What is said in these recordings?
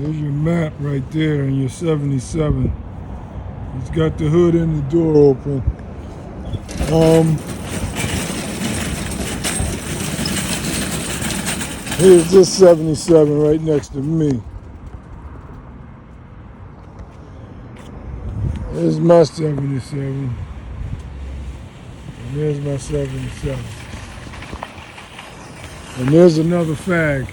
There's your map right there in your 77. It's got the hood and the door open. Here's this 77 right next to me. There's my 77. And there's my 77. And there's another fag.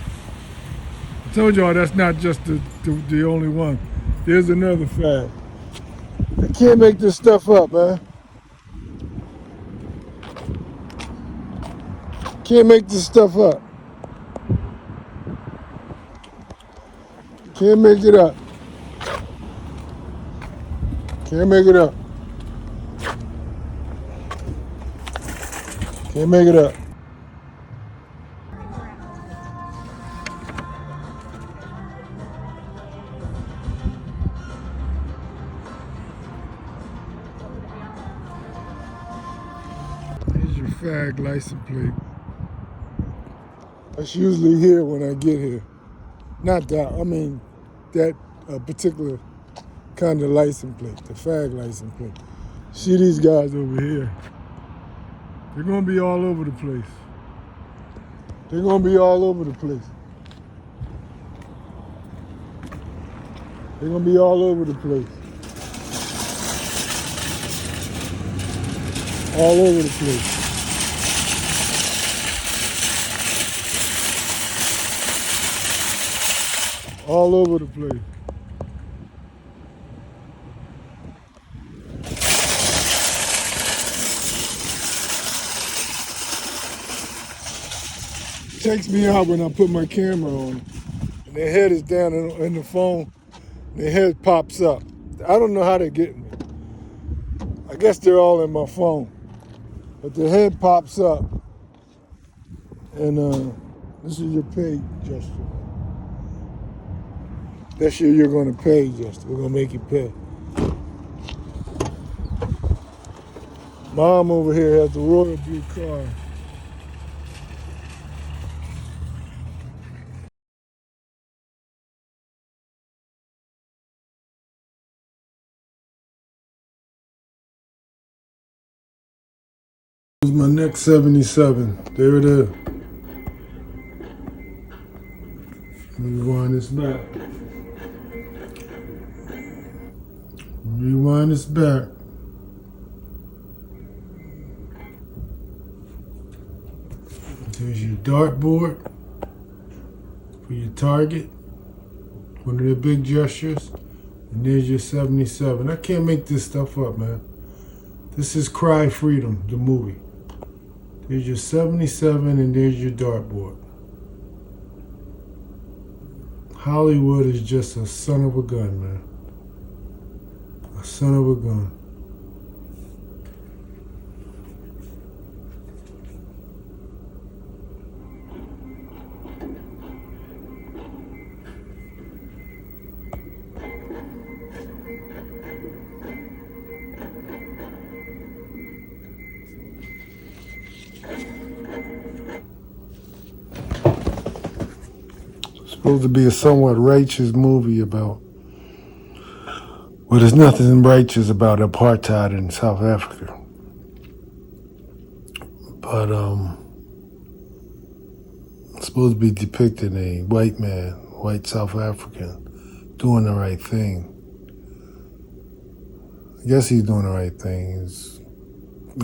I told y'all that's not just the only one. There's another fag. I can't make this stuff up, man. Can't make this stuff up. Can't make it up. Can't make it up. Can't make it up. Here's your fag license plate. That's usually here when I get here. Not that, I mean, that particular kind of license plate, the fag license plate. See these guys over here. They're gonna be all over the place. They're gonna be all over the place. They're gonna be all over the place. All over the place. All over the place. It takes me out when I put my camera on and their head is down in the phone, and their head pops up. I don't know how they're getting me. I guess they're all in my phone. But their head pops up, and this is your pay gesture. That's you're gonna pay gesture. We're gonna make you pay. Mom over here has the royal blue car. This is my next 77. There it is. Let me rewind this back. Rewind this back. There's your dartboard for your target. One of the big gestures. And there's your 77. I can't make this stuff up, man. This is Cry Freedom, the movie. There's your 77 and there's your dartboard. Hollywood is just a son of a gun, man. A son of a gun. Supposed to be a somewhat righteous movie about, well, there's nothing righteous about apartheid in South Africa. But it's supposed to be depicting a white man, white South African, doing the right thing. I guess he's doing the right thing.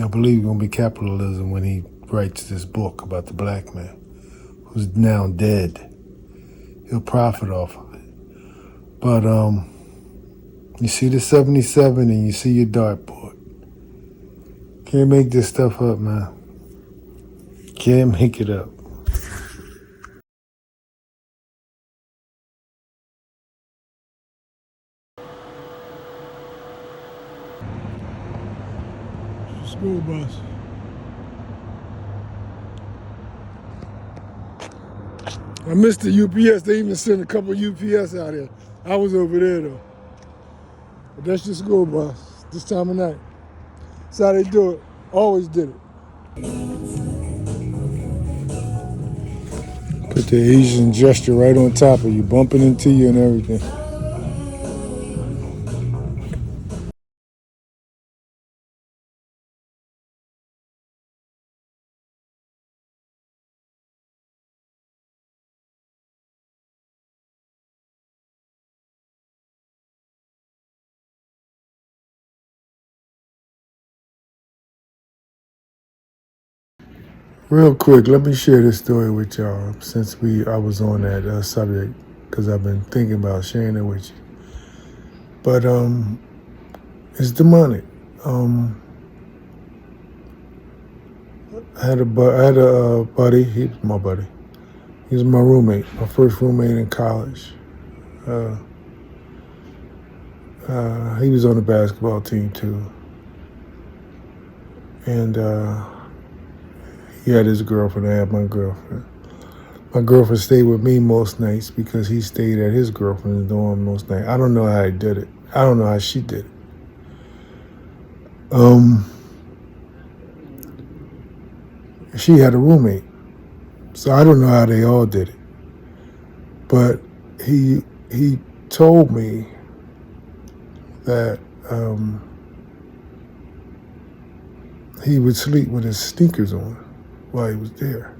I believe it's going to be capitalism when he writes this book about the black man who's now dead. He'll profit off of it. But you see the 77 and you see your dartboard. Can't make this stuff up, man. Can't make it up. School bus. I missed the UPS. They even sent a couple UPS out here. I was over there though. But that's your school bus this time of night. That's how they do it. Always did it. Put the Asian gesture right on top of you, bumping into you and everything. Real quick, let me share this story with y'all since I was on that subject because I've been thinking about sharing it with you. But it's demonic. Um, I had a buddy. He was my buddy. He was my roommate, my first roommate in college. Uh, he was on the basketball team too, and he had his girlfriend. I had my girlfriend. My girlfriend stayed with me most nights because he stayed at his girlfriend's dorm most nights. I don't know how he did it. I don't know how she did it. She had a roommate, so I don't know how they all did it. But he told me that he would sleep with his sneakers on while he was there.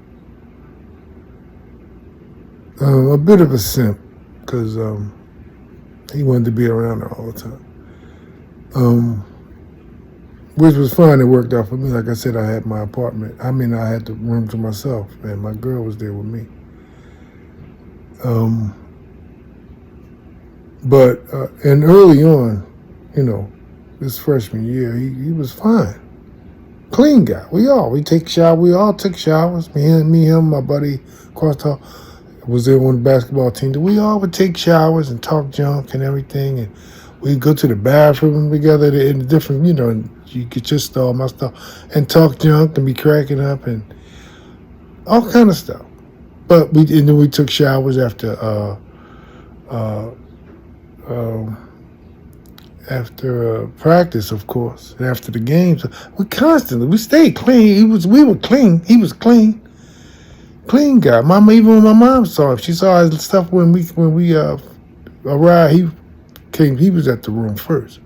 A bit of a simp because he wanted to be around her all the time. Which was fine. It worked out for me. Like I said, I had my apartment. I mean, I had the room to myself, and my girl was there with me. But and early on, this freshman year, he was fine. Clean guy. We take shower. We all took showers. Him, my buddy, Costa was there on the basketball team. We all would take showers and talk junk and everything, and we'd go to the bathroom together in the different, and you get your stuff, my stuff, and talk junk and be cracking up and all kind of stuff. But and then we took showers after practice, of course, and after the games. We stayed clean. We were clean. He was clean guy. Mama, even when my mom saw him, she saw his stuff when we arrived. He was at the room first.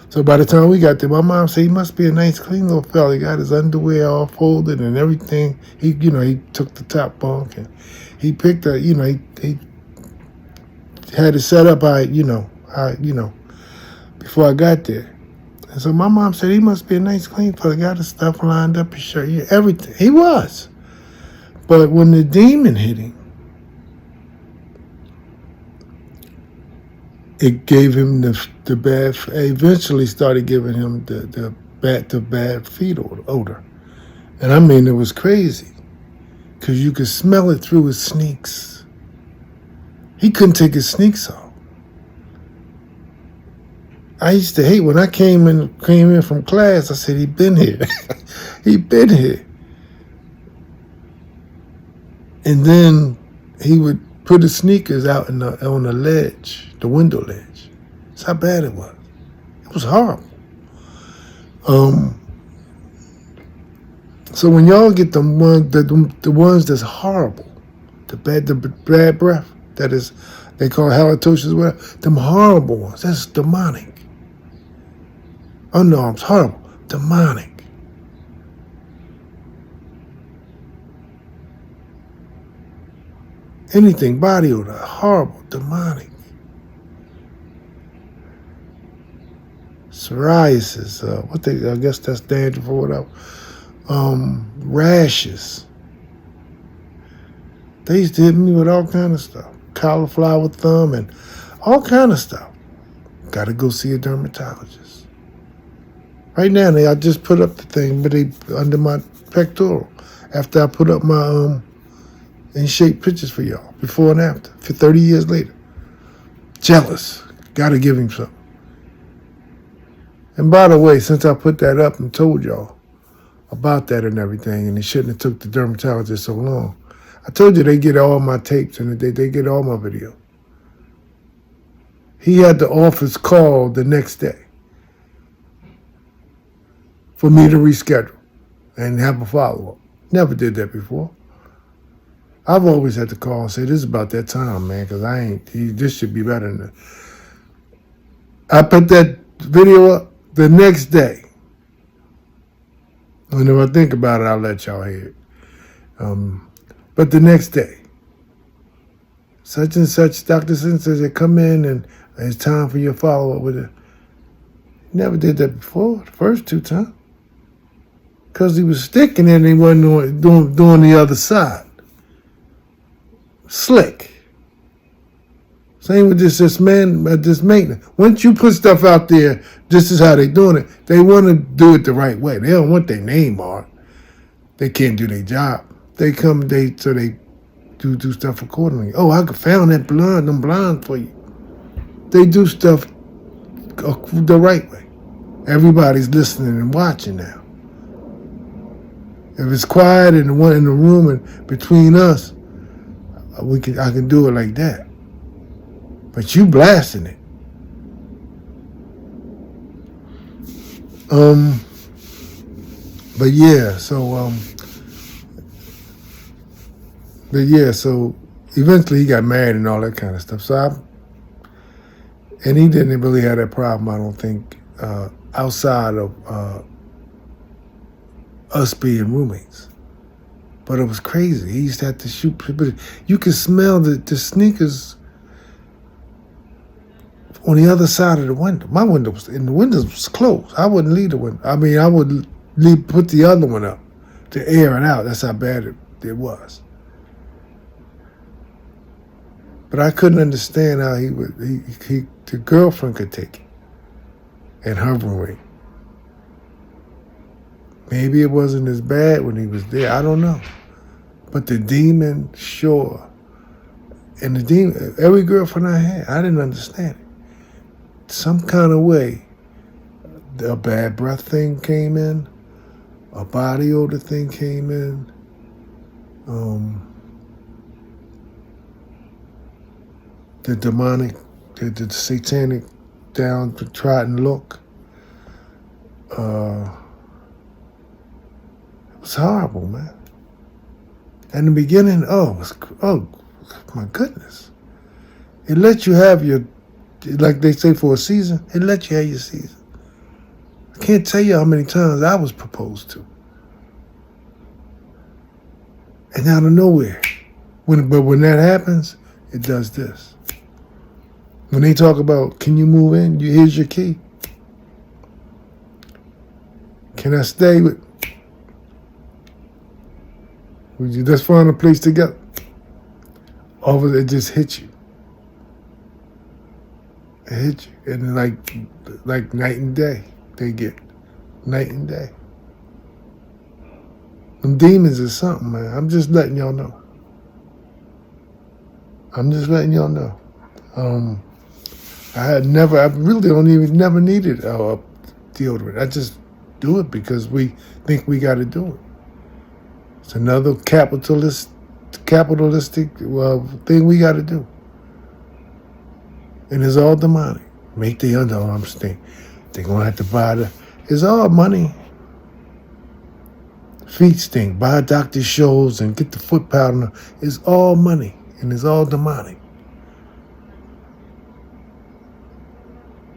So by the time we got there, my mom said he must be a nice, clean little fella. He got his underwear all folded and everything. He took the top bunk and he picked he had it set up. Before I got there. And so my mom said he must be a nice, clean fella. Got his stuff lined up, his shirt, everything. He was. But when the demon hit him, it gave him the bad. Eventually, started giving him the bad feet odor, and I mean it was crazy, because you could smell it through his sneaks. He couldn't take his sneaks off. I used to hate when I came in from class. I said he been here, he been here, and then he would put his sneakers out on the ledge, the window ledge. That's how bad it was. It was horrible. So when y'all get the ones that's horrible, the bad breath, that is, they call halitosis, whatever, them horrible ones, that's demonic. Underarms, horrible, demonic. Anything, body odor, horrible, demonic. Psoriasis, I guess that's dandruff or whatever. Rashes. They used to hit me with all kind of stuff. Cauliflower thumb and all kind of stuff. Got to go see a dermatologist. Right now, I just put up the thing, but they under my pectoral. After I put up my in shape pictures for y'all, before and after, for 30 years later. Jealous. Got to give him something. And by the way, since I put that up and told y'all about that and everything, and it shouldn't have took the dermatologist so long, I told you they get all my tapes and they get all my video. He had the office call the next day for me to reschedule and have a follow-up. Never did that before. I've always had to call and say, this is about that time, man, because this should be better than that. I put that video up the next day. Whenever I think about it, I'll let y'all hear it. But the next day, such and such, Dr. says they come in and it's time for your follow-up with it. Never did that before, the first 2 times. Because he was sticking and he wasn't doing the other side. Slick. Same with this maintenance. Once you put stuff out there, this is how they doing it. They want to do it the right way. They don't want their name marked. They can't do their job. They do stuff accordingly. Oh, I found them blonde for you. They do stuff the right way. Everybody's listening and watching now. If it's quiet in the room and between us, I can do it like that. But you blasting it. So eventually he got married and all that kind of stuff. And he didn't really have that problem, I don't think, outside of us being roommates. But it was crazy. He used to have to shoot people. You could smell the sneakers on the other side of the window. My window the windows was closed. I wouldn't leave the window. I mean, I would put the other one up to air it out. That's how bad it was. But I couldn't understand how the girlfriend could take it and her roommate. Maybe it wasn't as bad when he was there. I don't know. But the demon, sure. And the demon, every girlfriend I had, I didn't understand it. Some kind of way, a bad breath thing came in, a body odor thing came in, the demonic, the satanic downtrodden look. It was horrible, man. In the beginning, oh my goodness. It let you have like they say for a season, it let you have your season. I can't tell you how many times I was proposed to. And out of nowhere, when that happens, it does this. When they talk about, can you move in? Here's your key. Can I stay with? Would you just find a place together? All of it just hit you. It hit you. And like night and day, they get night and day. Them demons is something, man. I'm just letting y'all know. I really never needed deodorant. I just do it because we think we got to do it. It's another capitalistic thing we got to do. And it's all demonic. Make the underarms stink. They're going to have to buy it's all money. Feet stink. Buy Dr. Scholl's and get the foot powder. It's all money. And it's all demonic.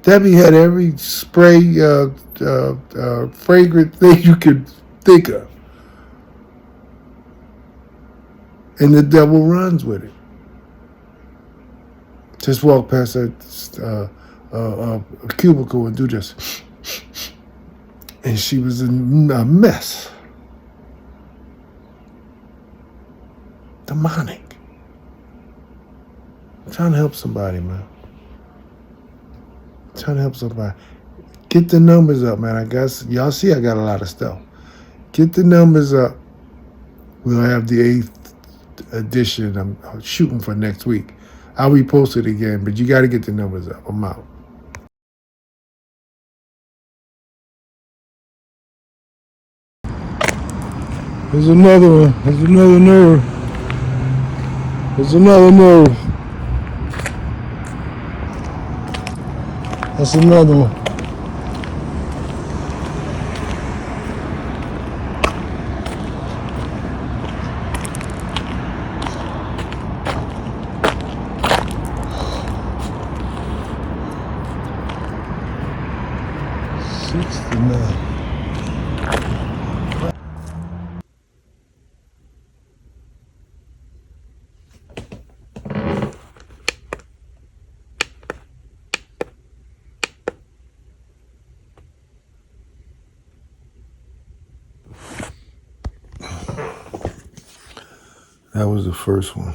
Debbie had every spray, fragrant thing you could think of. And the devil runs with it. Just walk past a cubicle and do this. And she was in a mess. Demonic. I'm trying to help somebody, man. Get the numbers up, man. I guess y'all see I got a lot of stuff. Get the numbers up. We'll have the 8th edition. I'm shooting for next week. I'll repost it again, but you got to get the numbers up. I'm out. There's another one. There's another nerve. There's another nerve. That's another one. 69. That was the first one.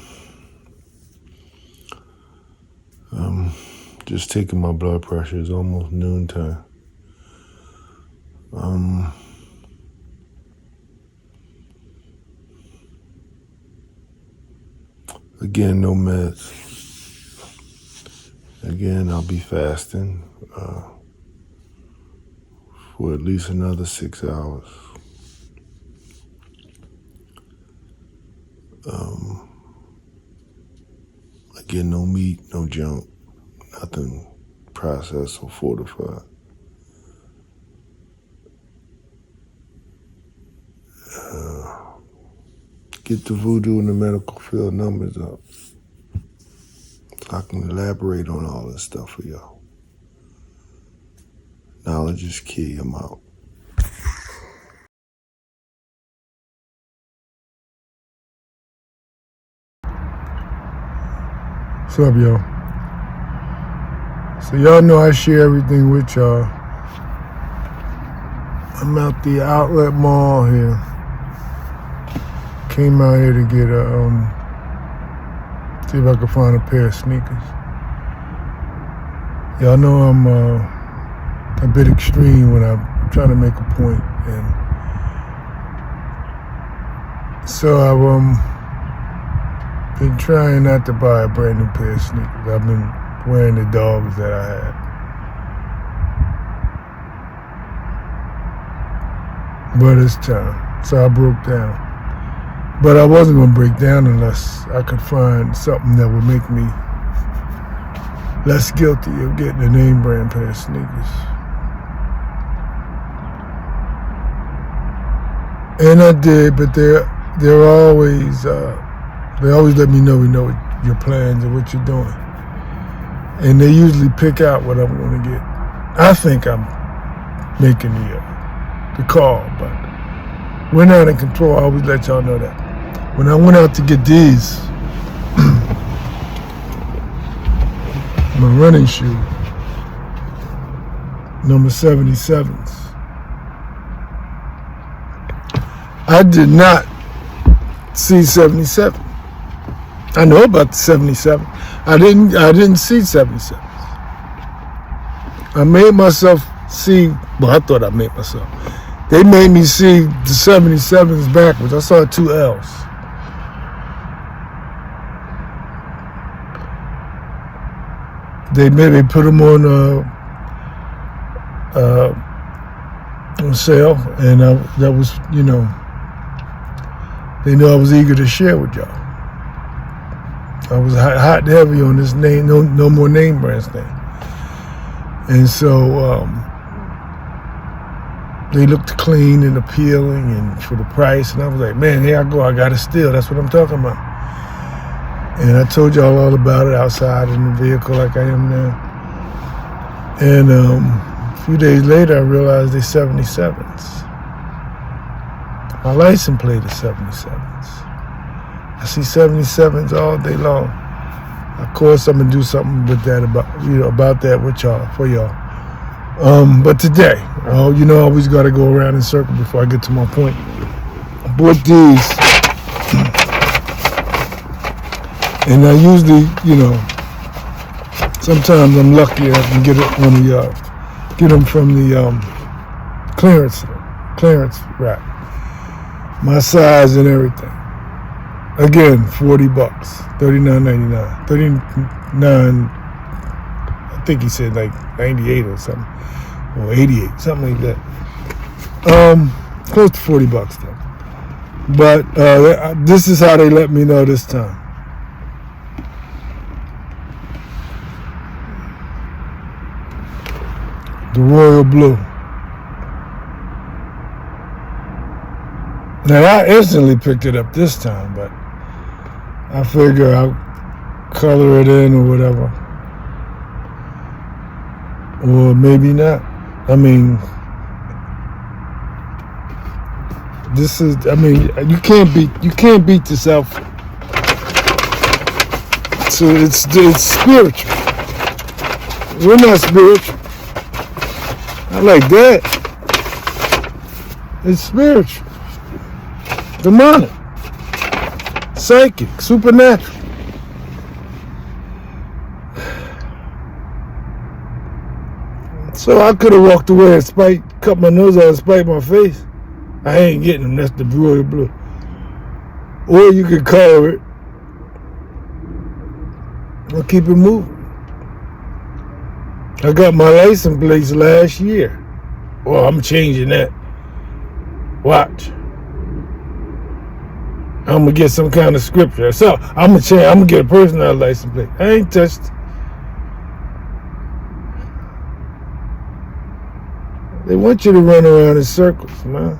Just taking my blood pressure. It's almost noontime. Again, no meds. Again, I'll be fasting for at least another 6 hours. Again, no meat, no junk, nothing processed or fortified. Get the voodoo and the medical field numbers up so I can elaborate on all this stuff for y'all. Knowledge is key. I'm out. What's up, y'all? So y'all know I share everything with y'all. I'm at the outlet mall here. Came out here to get see if I can find a pair of sneakers. Y'all know I'm a bit extreme when I'm trying to make a point, and so I've been trying not to buy a brand new pair of sneakers. I've been wearing the dogs that I had. But it's time. So I broke down. But I wasn't going to break down unless I could find something that would make me less guilty of getting a name brand pair of sneakers. And I did, but they're always, they always let me know your plans and what you're doing. And they usually pick out what I'm going to get. I think I'm making the call, but we're not in control. I always let y'all know that. When I went out to get these, my running shoe, number 77s, I did not see 77. I know about the 77. I didn't see 77s. I made myself see, well, I thought I made myself. They made me see the 77s backwards. I saw 2 L's. They put them on sale, and that was, they know I was eager to share with y'all. I was hot and heavy on this name, no more name brands thing. And so they looked clean and appealing and for the price, and I was like, man, here I go, I got to steal. That's what I'm talking about. And I told y'all all about it outside in the vehicle like I am now. And a few days later, I realized they're 77s. My license plate is 77s. I see 77s all day long. Of course, I'm gonna do something with that about that with y'all, for y'all. But today, I always got to go around in circle before I get to my point. I bought these. And I usually, sometimes I'm lucky I can get them from the clearance rack. My size and everything. Again, $40, $39.99, $39. I think he said like 98 or something, or 88, something like that. Close to $40 though. But this is how they let me know this time. The royal blue. Now I instantly picked it up this time, but I figure I'll color it in or whatever. Or maybe not. I mean, This is, I mean, you can't beat this outfit. So it's spiritual. We're not spiritual. I like that. It's spiritual. Demonic. Psychic. Supernatural. So I could have walked away and cut my nose out and spite my face. I ain't getting them. That's the royal blue. Or you could color it or keep it moving. I got my license plates last year. Well, I'm changing that. Watch. I'm gonna get some kind of scripture. So I'm gonna change. I'm gonna get a personal license plate. I ain't touched it. They want you to run around in circles, man.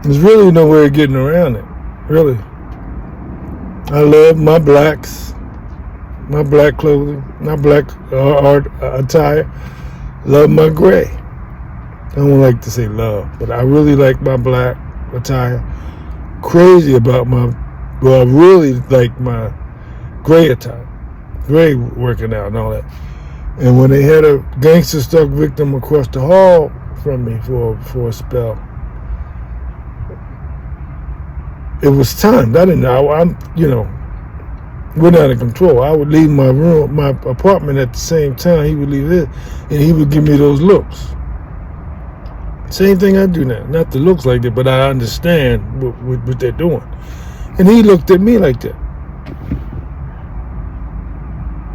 There's really no way of getting around it. Really. I love my blacks, my black clothing, my black art attire. Love my gray. I don't like to say love, but I really like my black attire. Crazy about I really like my gray attire. Gray working out and all that. And when they had a gangster stalk victim across the hall from me for a spell, it was timed. I didn't know. We're not in control. I would leave my room, my apartment at the same time. He would leave his, and he would give me those looks. Same thing I do now. Not the looks like that, but I understand what they're doing. And he looked at me like that.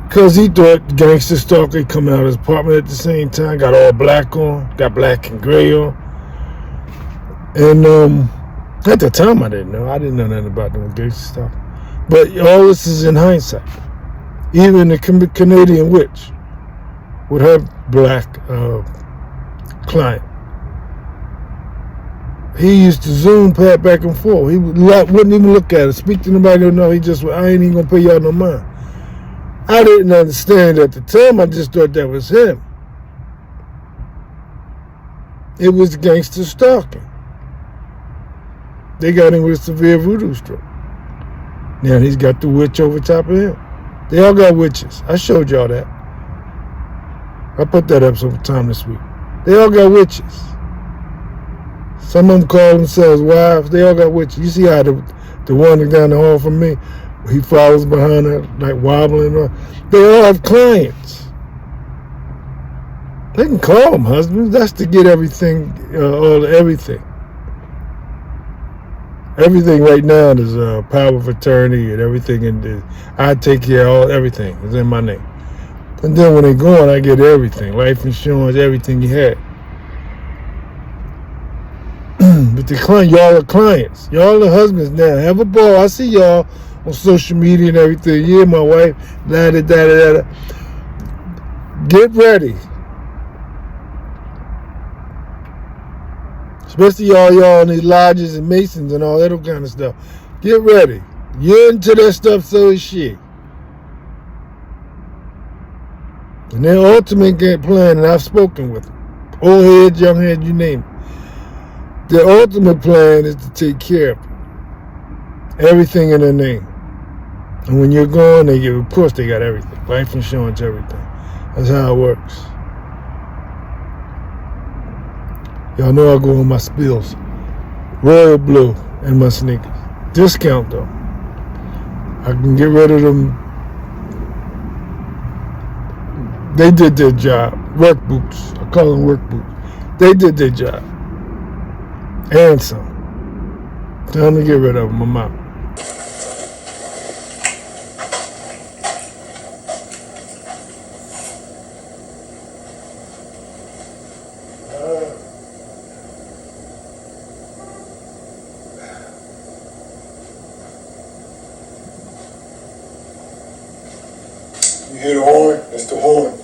Because he thought Gangster Stalking come out of his apartment at the same time, got all black on, got black and gray on. And at the time I didn't know. I didn't know nothing about them Gangster Stalking. But all this is in hindsight. Even the Canadian witch with her black client, he used to zoom Pat back and forth. He wouldn't even look at her, speak to nobody. No, he just, I ain't even gonna pay y'all no mind. I didn't understand at the time. I just thought that was him. It was Gangster Stalking. They got him with a severe voodoo stroke. Now he's got the witch over top of him. They all got witches. I showed y'all that. I put that up sometime this week. They all got witches. Some of them call themselves wives. They all got witches. You see how the one down the hall from me, he follows behind her, like wobbling. They all have clients. They can call them husbands. That's to get everything, everything. Everything right now is power of attorney and everything. And I take care of everything. It's in my name. And then when they go on, I get everything. Life insurance, everything you had. But the client, y'all are clients. Y'all are husbands now. Have a ball. I see y'all on social media and everything. Yeah, my wife, da-da-da-da-da. Get ready. Especially y'all in these lodges and masons and all that kind of stuff. Get ready. You're into that stuff, so is she. And their ultimate game plan, and I've spoken with them, old heads, young heads, you name it. Their ultimate plan is to take care of them. Everything in their name. And when you're gone, of course they got everything. Life insurance, everything. That's how it works. Y'all know I go on my spills. Royal blue and my sneakers. Discount though. I can get rid of them. They did their job. Work boots. I call them work boots. They did their job. And some. Time to get rid of them. I'm out. You hear the horn? That's the horn.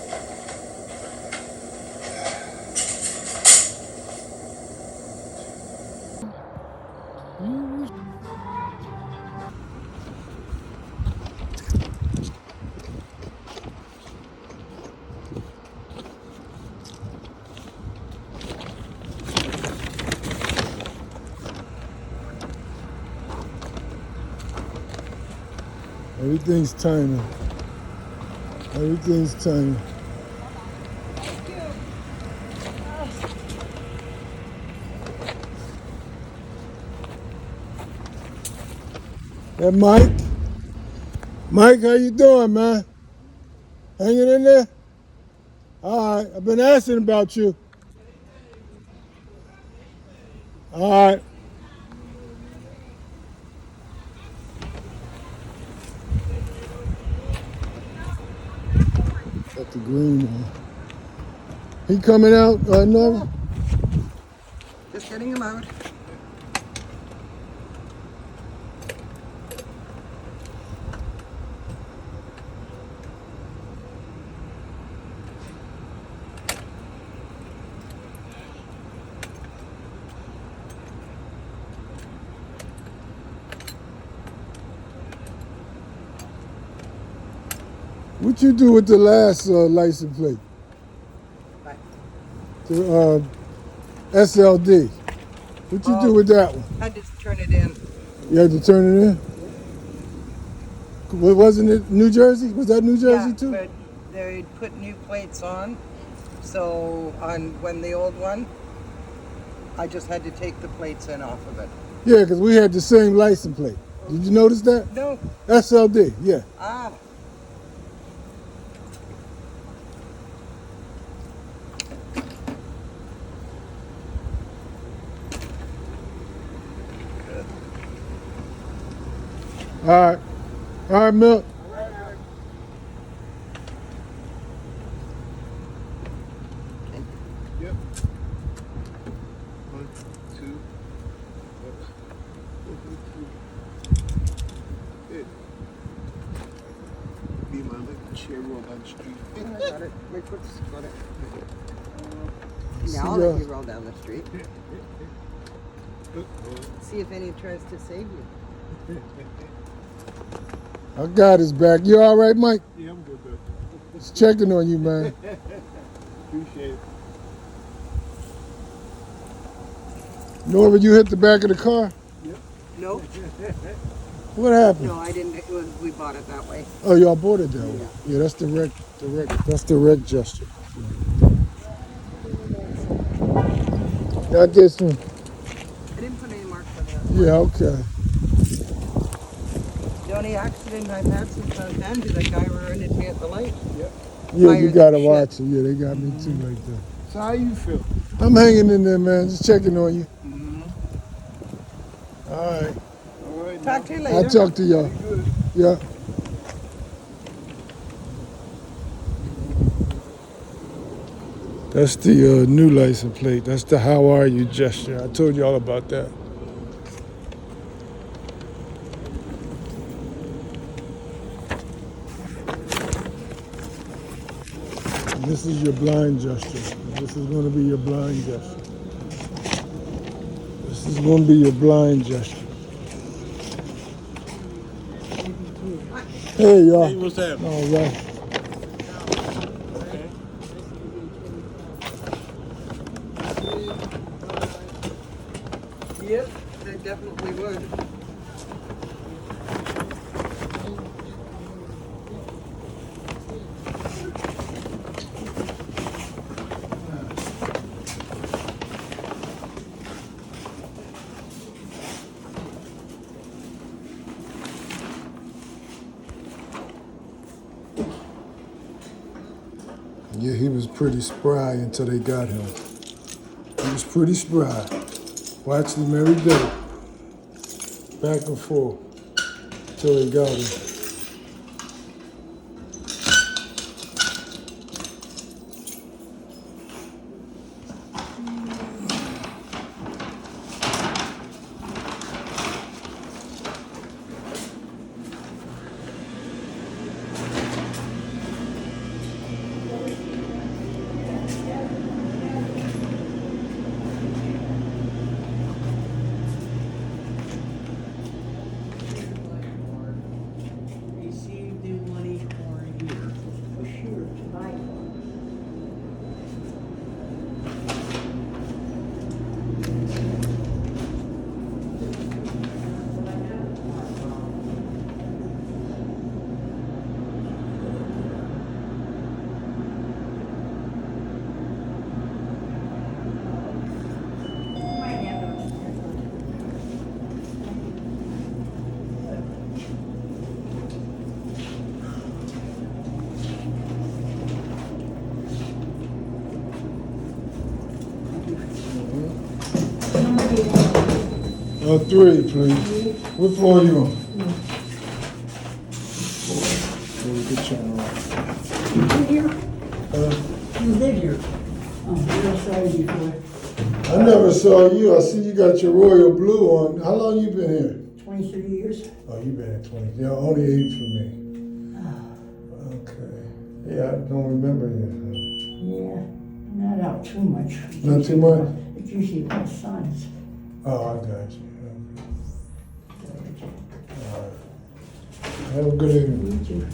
Everything's tiny. Everything's tiny. That Mike? Mike, how you doing, man? Hanging in there? All right, I've been asking about you. All right. Got the green one. He coming out, Norman? Just getting him out. What you do with the last license plate? Right. The SLD. What you do with that one? I just turn it in. You had to turn it in? Wasn't it New Jersey? Was that New Jersey too? But they put new plates on. So when the old one, I just had to take the plates in off of it. Yeah, because we had the same license plate. Did you notice that? No. SLD, yeah. Ah. All right. All right, Milk. Yep. 1, 2. Good. Be my little chair roll down the street. I got it. My foot's got it. See, Now I'll let you roll down the street. Oh. See if any tries to save you. I got his back. You all right, Mike? Yeah, I'm good, bro. Just checking on you, man. Appreciate it. Norman, you hit the back of the car? No. What happened? No, I didn't. We bought it that way. Oh, y'all bought it that way. Yeah, that's the wreck. That's the wreck gesture. Got this one. I didn't put any marks on that. Yeah, okay. The only accident I've had since I was handy, that guy rear-ended me at the light. Yeah, Fire you the gotta shit. watch it. Yeah, they got me too like that. So how you feel? I'm hanging in there, man. Just checking on you. All right. All right. Talk to you later. I'll talk to y'all. Good. Yeah. That's the new license plate. That's the how are you gesture. I told you all about that. This is your blind gesture. This is going to be your blind gesture. This is going to be your blind gesture. Hey, y'all. Hey, what's that? All right. Yep, they definitely would. Yeah, he was pretty spry until they got him. He was pretty spry. Watched him every day. Back and forth. Till they got him. 3, please. What floor are you on? Good turn You live here? around. You live here? Oh, never saw you before. I never saw you. I see you got your royal blue on. How long you been here? 20, 30 years. Oh, you been here 20. You're only 8 for me. Okay. Yeah, I don't remember you. Yeah, not out too much. Not too much? It's usually my sons. Oh, I got you. All right. Have a good evening. You too.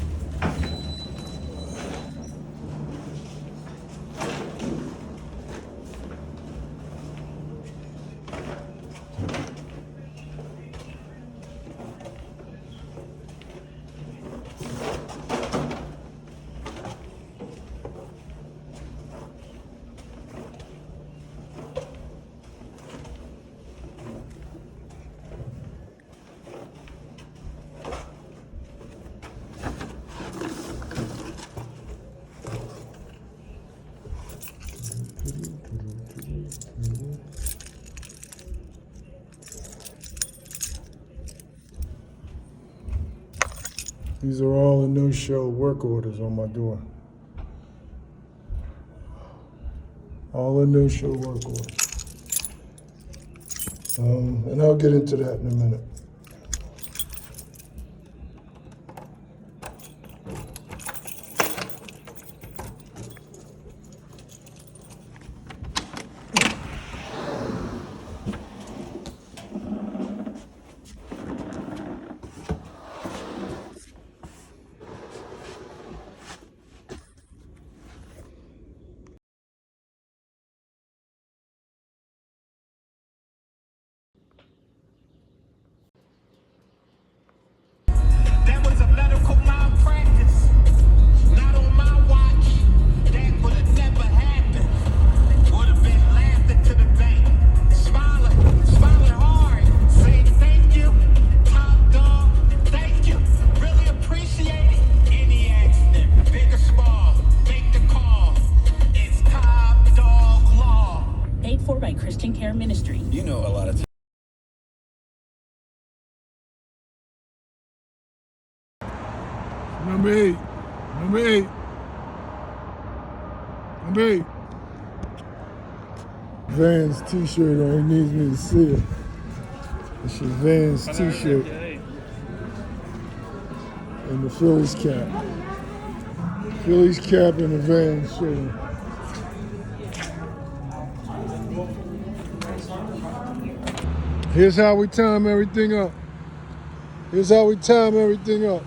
These are all the no-show work orders on my door. All the no-show work orders. And I'll get into that in a minute. That was a medical malpractice. Not on my watch. That would have never happened. Would have been laughing to the bank. Smiling hard. Saying thank you. Top dog, thank you. Really appreciate it. Any accident, big or small, make the call. It's Top Dog Law. Paid for by Christian Care Ministry. You know a lot of Number 8. Number 8. Number 8. Vans t-shirt on. He needs me to see it. It's your Vans t-shirt. And the Phillies cap. Phillies cap and the Vans shirt. Here's how we time everything up. Here's how we time everything up.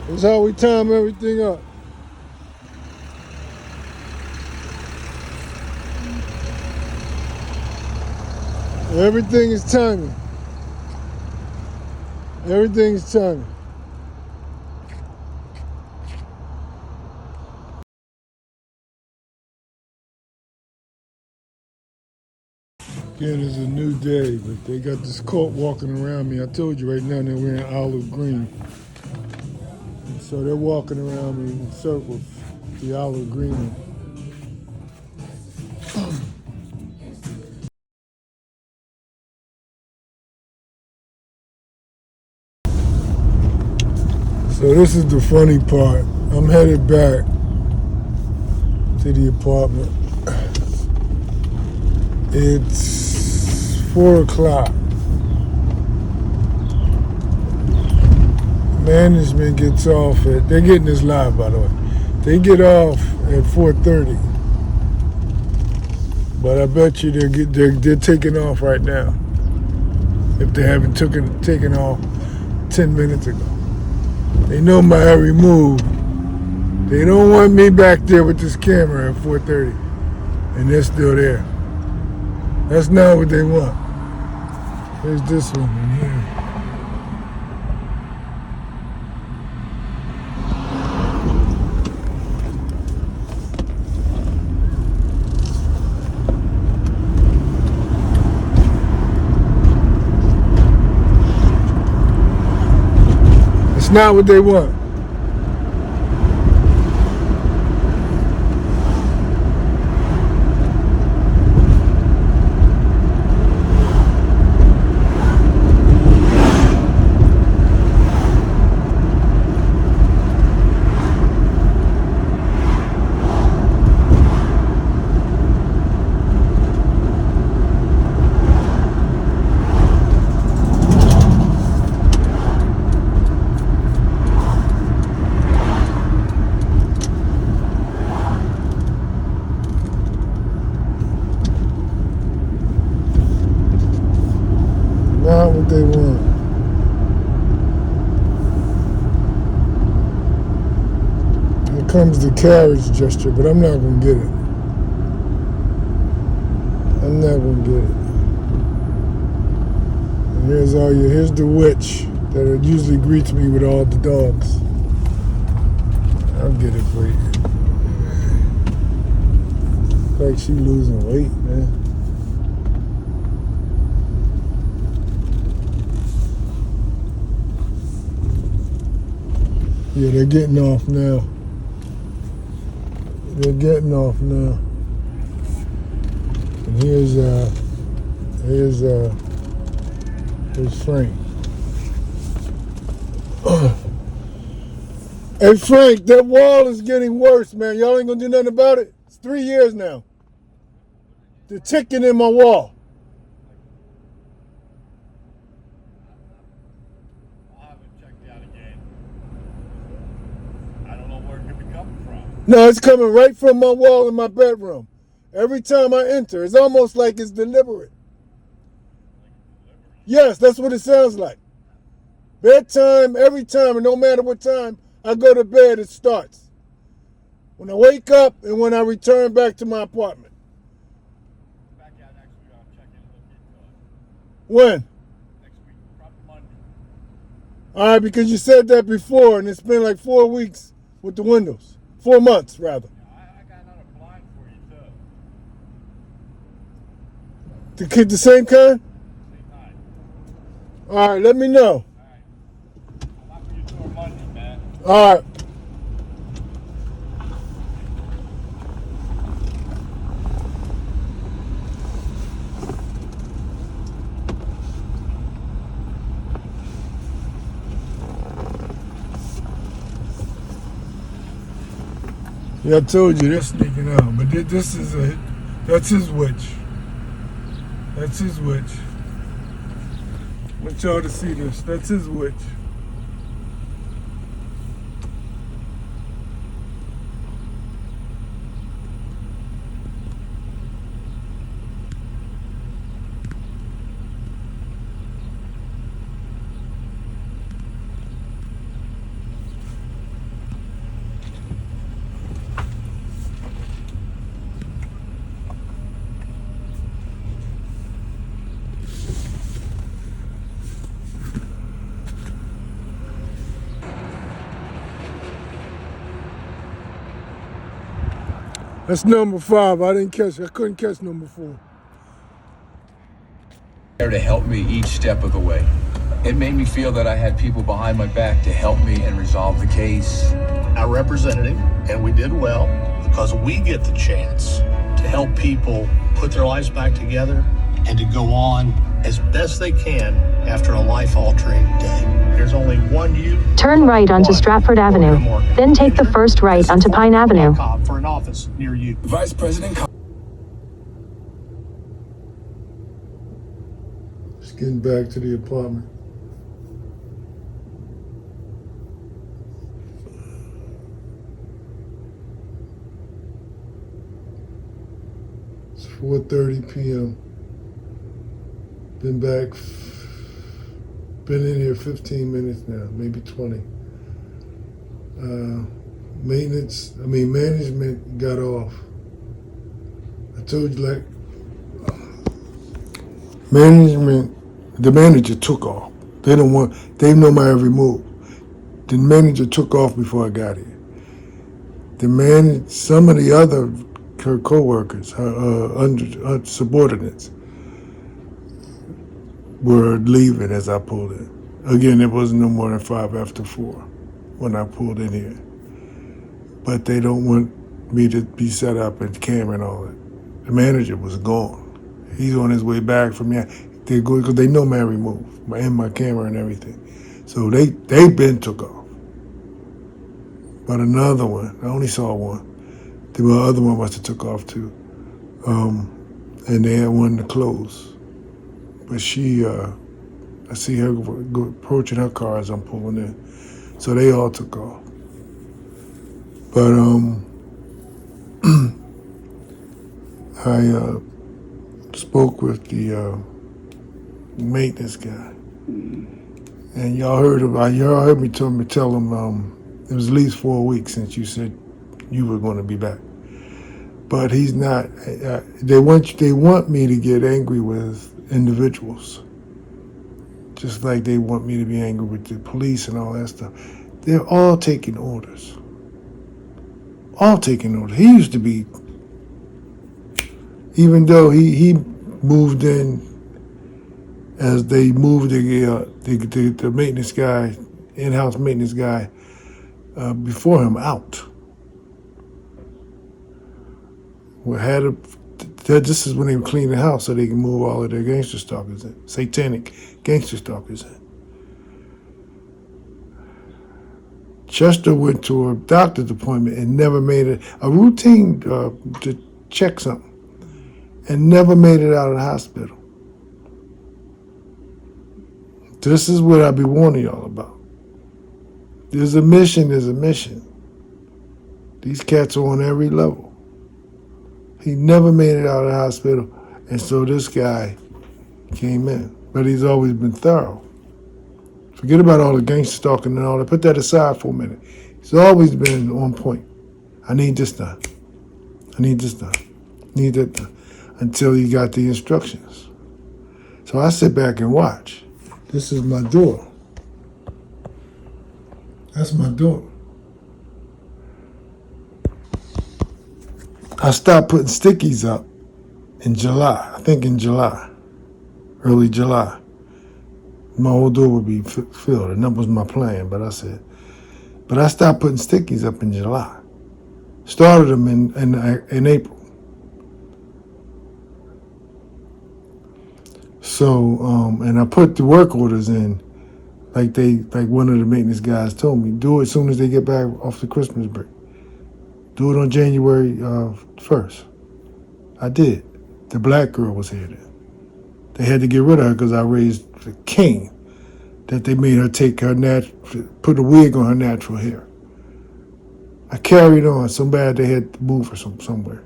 Here's how we time everything up. Everything is timing. Everything is timing. Again, it's a new day, but they got this cult walking around me. I told you right now they're wearing olive green. And so they're walking around me in circles, the olive green. So this is the funny part. I'm headed back to the apartment. It's 4 o'clock. Management gets off they're getting this live by the way. They get off at 4:30. But I bet you they're taking off right now. If they haven't taken off 10 minutes ago. They know my every move. They don't want me back there with this camera at 4:30. And they're still there. That's not what they want. There's this one in here. It's not what they want. comes the carriage gesture, but I'm not gonna get it. I'm not gonna get it. And here's the witch that usually greets me with all the dogs. I'll get it for you. Like she losing weight, man. Yeah, they're getting off now. They're getting off now. And here's Frank. Hey Frank, that wall is getting worse, man. Y'all ain't gonna do nothing about it? It's 3 years now. They're ticking in my wall. I haven't checked out again. I don't know where it could be coming from. No, it's coming right from my wall in my bedroom. Every time I enter, it's almost like it's deliberate. Yes, that's what it sounds like. Bedtime, every time, and no matter what time I go to bed, it starts. When I wake up and when I return back to my apartment. Back out next week, I'll check in and look into it. When? Next week, probably Monday. All right, because you said that before, and it's been like 4 weeks with the windows. 4 months, rather. Yeah, I got another blind for you, too. The same kind? Same night. All right, let me know. All right. I'll offer you till Monday, man. All right. Yeah, I told you they're sneaking out, but that's his witch. That's his witch. I want y'all to see this. That's his witch. That's number 5. I couldn't catch number 4. There to help me each step of the way. It made me feel that I had people behind my back to help me and resolve the case. I represented him, and we did well because we get the chance to help people put their lives back together and to go on as best they can after a life-altering day. There's only one you. Turn right onto Stratford Avenue, then take the first right onto Pine Avenue. For an office near you. Vice President. Just getting back to the apartment. It's 4:30 p.m. Been in here 15 minutes now, maybe 20. Management got off. I told you, like, the manager took off. They know my every move. The manager took off before I got here. Some of the other her co-workers, her subordinates, were leaving as I pulled in. Again, it wasn't no more than 5 after 4 when I pulled in here. But they don't want me to be set up and camera and all that. The manager was gone. He's on his way back from here. They go because they know my every move, and my camera and everything. So they been took off. But another one, I only saw one. The other one must have took off too. And they had one to close. But she, I see her approaching her car as I'm pulling in. So they all took off. But I spoke with the maintenance guy, and y'all heard me tell him it was at least 4 weeks since you said you were going to be back. But he's not. They want me to get angry with individuals, just like they want me to be angry with the police and all that stuff. They're all taking orders. All taking orders. He used to be, even though he moved in as they moved the maintenance guy, in-house maintenance guy, before him out. This is when they would clean the house so they can move all of their gangster stalkers in, satanic gangster stalkers in. Chester went to a doctor's appointment and never made a routine to check something, and never made it out of the hospital. This is what I be warning y'all about. There's a mission. These cats are on every level. He never made it out of the hospital, and so this guy came in. But he's always been thorough. Forget about all the gangster stalking and all that. Put that aside for a minute. He's always been on point. I need this done. I need this done. Need that done. Until he got the instructions. So I sit back and watch. This is my door. That's my door. I stopped putting stickies up in July. I think in July. Early July. My whole door would be filled, and that was my plan, but I stopped putting stickies up in July. Started them in April. So, and I put the work orders in, like one of the maintenance guys told me, do it as soon as they get back off the Christmas break. Do it on January 1st. I did. The black girl was here then. They had to get rid of her because I raised the cane that they made her take her put a wig on her natural hair. I carried on so bad they had to move her somewhere.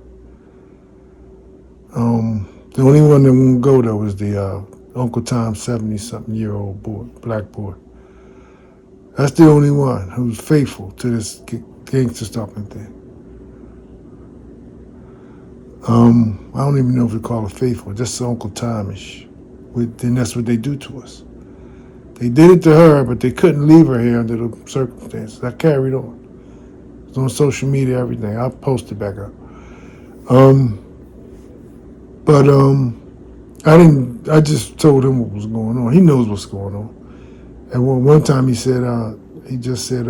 The only one that won't go though was the Uncle Tom's 70-something-year-old boy, black boy. That's the only one who's faithful to this gangster stalking thing. I don't even know if we call it faithful, just Uncle Tomish. Then that's what they do to us. They did it to her, but they couldn't leave her here under the circumstances. I carried on. It was on social media, everything. I'll post it back up. I just told him what was going on. He knows what's going on. And one time he just said,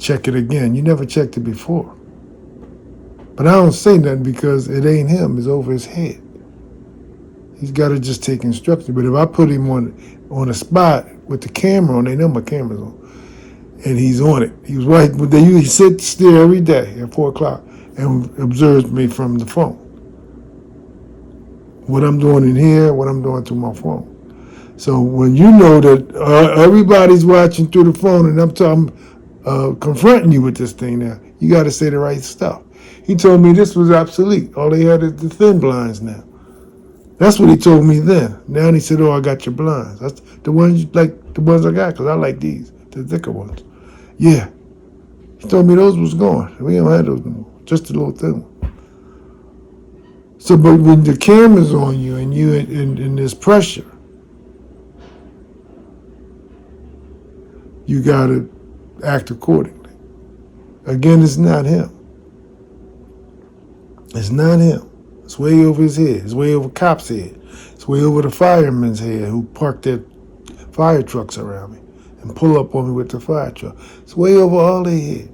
check it again. You never checked it before. But I don't say nothing because it ain't him. It's over his head. He's got to just take instructions. But if I put him on a spot with the camera on, they know my camera's on, and he's on it. He was right. He sits there every day at 4 o'clock and observes me from the phone. What I'm doing in here, what I'm doing through my phone. So when you know that everybody's watching through the phone and I'm confronting you with this thing now, you got to say the right stuff. He told me this was obsolete. All they had is the thin blinds now. That's what he told me then. Now he said, I got your blinds. That's the ones I got, because I like these, the thicker ones. Yeah. He told me those was gone. We don't have those anymore. Just a little thin one. So, but when the camera's on you and you in this pressure, you got to act accordingly. Again, it's not him. It's not him. It's way over his head. It's way over cops' head. It's way over the firemen's head who park their fire trucks around me and pull up on me with the fire truck. It's way over all their head.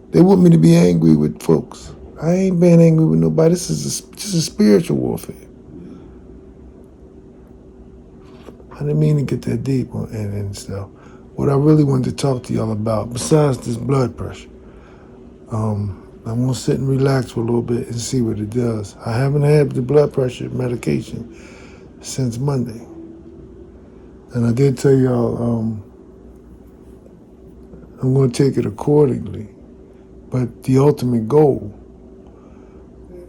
They want me to be angry with folks. I ain't been angry with nobody. This is a spiritual warfare. I didn't mean to get that deep and stuff. What I really wanted to talk to y'all about, besides this blood pressure, I want to sit and relax for a little bit and see what it does. I haven't had the blood pressure medication since Monday. And I did tell y'all I'm going to take it accordingly. But the ultimate goal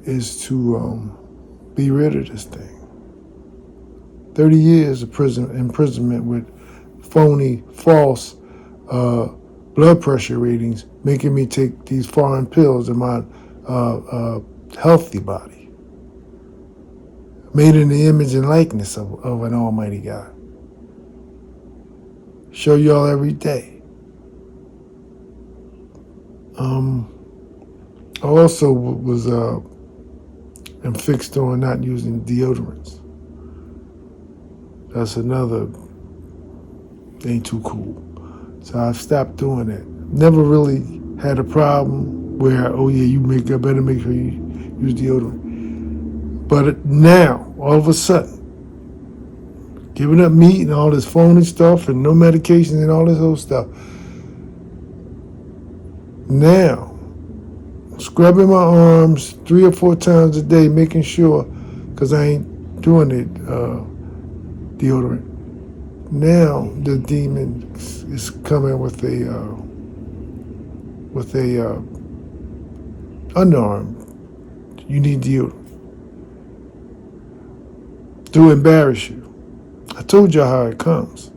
is to be rid of this thing. 30 years of imprisonment with phony, false blood blood pressure readings, making me take these foreign pills in my healthy body, made in the image and likeness of an almighty God. Show y'all every day. I also was am fixed on not using deodorants. That's another ain't too cool. So I've stopped doing that. Never really had a problem where, oh yeah, I better make sure you use deodorant. But now, all of a sudden, giving up meat and all this phony stuff and no medication and all this old stuff. Now, scrubbing my arms 3 or 4 times a day, making sure, because I ain't doing it, deodorant. Now the demon is coming with a underarm. You need deodorant to embarrass you. I told y'all how it comes.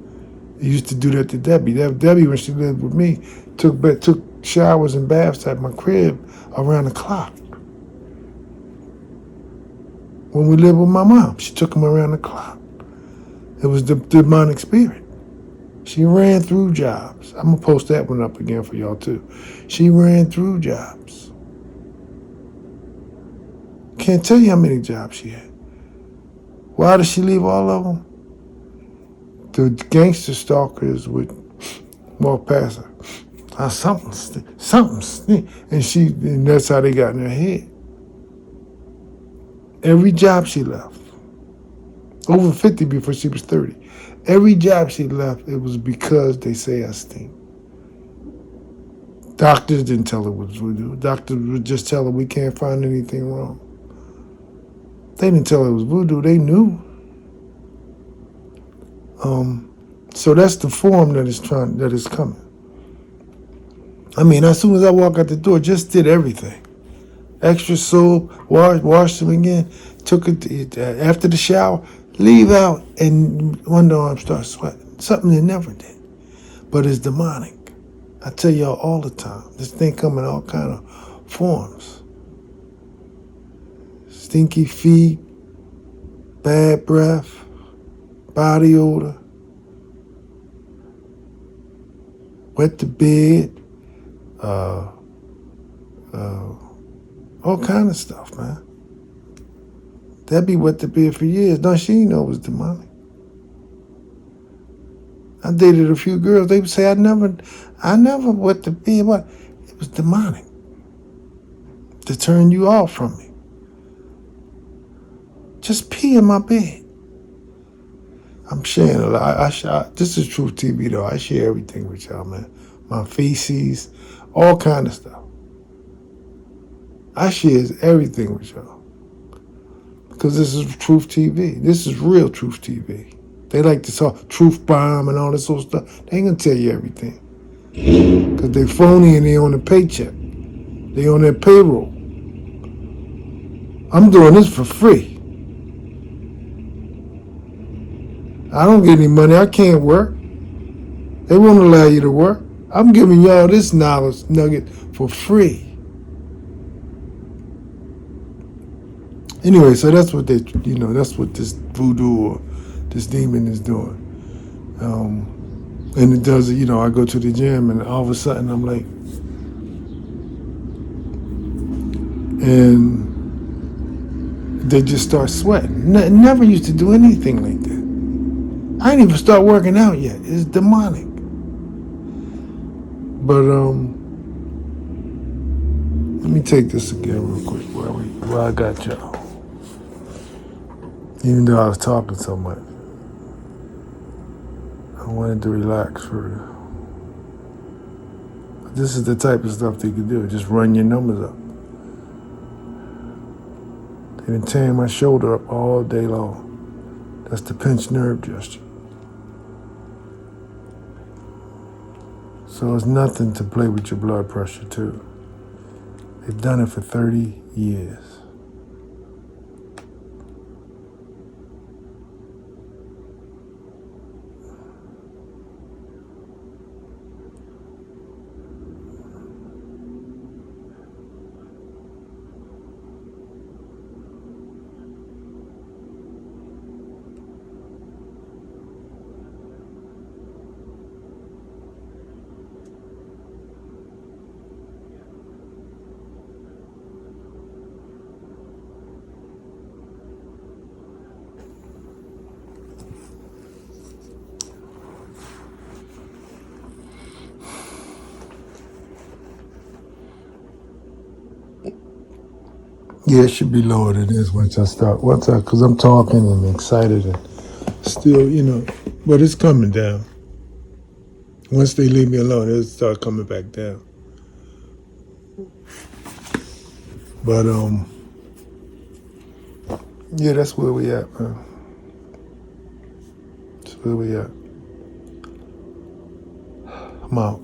I used to do that to Debbie. Debbie, when she lived with me, took showers and baths at my crib around the clock. When we lived with my mom, she took them around the clock. It was the demonic spirit. She ran through jobs. I'm going to post that one up again for y'all too. She ran through jobs. Can't tell you how many jobs she had. Why did she leave all of them? The gangster stalkers would walk past her. Something. And that's how they got in her head. Every job she left. Over 50 before she was 30. Every job she left, it was because they say I stink. Doctors didn't tell her what voodoo. Doctors would just tell her we can't find anything wrong. They didn't tell her it was voodoo. They knew. So that's the form that is coming. I mean, as soon as I walk out the door, just did everything. Extra soap, washed them again, took it after the shower, leave out, and one arm starts sweating. Something they never did. But it's demonic. I tell y'all all the time, this thing come in all kind of forms. Stinky feet, bad breath, body odor, wet the bed, all kind of stuff, man. That be wet the bed for years. No, she didn't know it was demonic. I dated a few girls. They would say, I never wet the bed. What? It was demonic to turn you off from me. Just pee in my bed. I'm sharing a lot. This is Truth TV, though. I share everything with y'all, man. My feces, all kind of stuff. I share everything with y'all. Because this is Truth TV. This is real Truth TV. They like to talk truth bomb and all this sort of stuff. They ain't gonna tell you everything. Because they phony and they on a paycheck. They on their payroll. I'm doing this for free. I don't get any money. I can't work. They won't allow you to work. I'm giving y'all this knowledge nugget for free. Anyway, so that's what that's what this voodoo or this demon is doing. And it does, I go to the gym and all of a sudden I'm like, and they just start sweating. Never used to do anything like that. I didn't even start working out yet. It's demonic. But let me take this again real quick while I got y'all. Even though I was talking so much, I wanted to relax for real. But this is the type of stuff they can do. Just run your numbers up. They've been tearing my shoulder up all day long. That's the pinched nerve gesture. So it's nothing to play with your blood pressure too. They've done it for 30 years. Yeah, it should be lower than this because I'm talking and excited and still, but it's coming down. Once they leave me alone, it'll start coming back down. But, yeah, that's where we at, man. That's where we at. I'm out.